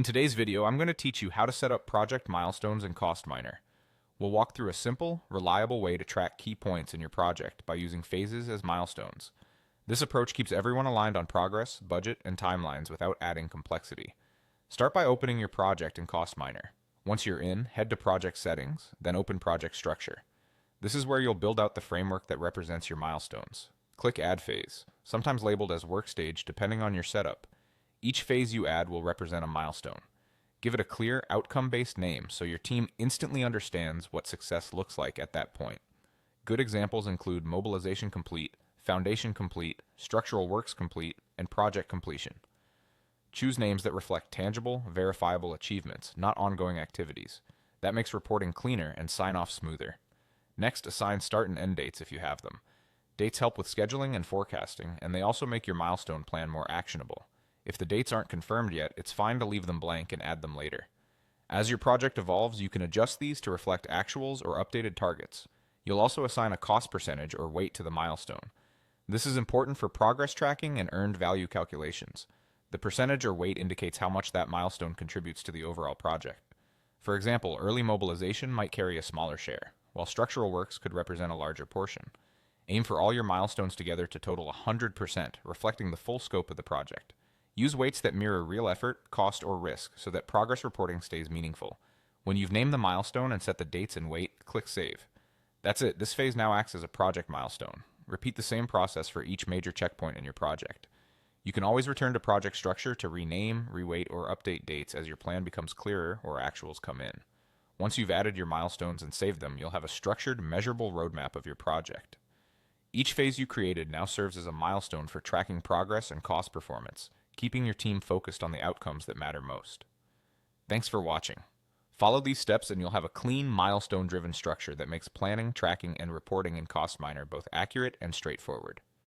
In today's video, I'm going to teach you how to set up project milestones in CostMiner. We'll walk through a simple, reliable way to track key points in your project by using phases as milestones. This approach keeps everyone aligned on progress, budget, and timelines without adding complexity. Start by opening your project in CostMiner. Once you're in, head to Project Settings, then open Project Structure. This is where you'll build out the framework that represents your milestones. Click Add Phase, sometimes labeled as Work Stage depending on your setup. Each phase you add will represent a milestone. Give it a clear, outcome-based name so your team instantly understands what success looks like at that point. Good examples include mobilization complete, foundation complete, structural works complete, and project completion. Choose names that reflect tangible, verifiable achievements, not ongoing activities. That makes reporting cleaner and sign-off smoother. Next, assign start and end dates if you have them. Dates help with scheduling and forecasting, and they also make your milestone plan more actionable. If the dates aren't confirmed yet, it's fine to leave them blank and add them later. As your project evolves, you can adjust these to reflect actuals or updated targets. You'll also assign a cost percentage or weight to the milestone. This is important for progress tracking and earned value calculations. The percentage or weight indicates how much that milestone contributes to the overall project. For example, early mobilization might carry a smaller share, while structural works could represent a larger portion. Aim for all your milestones together to total 100%, reflecting the full scope of the project. Use weights that mirror real effort, cost, or risk so that progress reporting stays meaningful. When you've named the milestone and set the dates and weight, click Save. That's it. This phase now acts as a project milestone. Repeat the same process for each major checkpoint in your project. You can always return to project structure to rename, reweight, or update dates as your plan becomes clearer or actuals come in. Once you've added your milestones and saved them, you'll have a structured, measurable roadmap of your project. Each phase you created now serves as a milestone for tracking progress and cost performance, keeping your team focused on the outcomes that matter most. Thanks for watching. Follow these steps and you'll have a clean, milestone-driven structure that makes planning, tracking, and reporting in CostMiner both accurate and straightforward.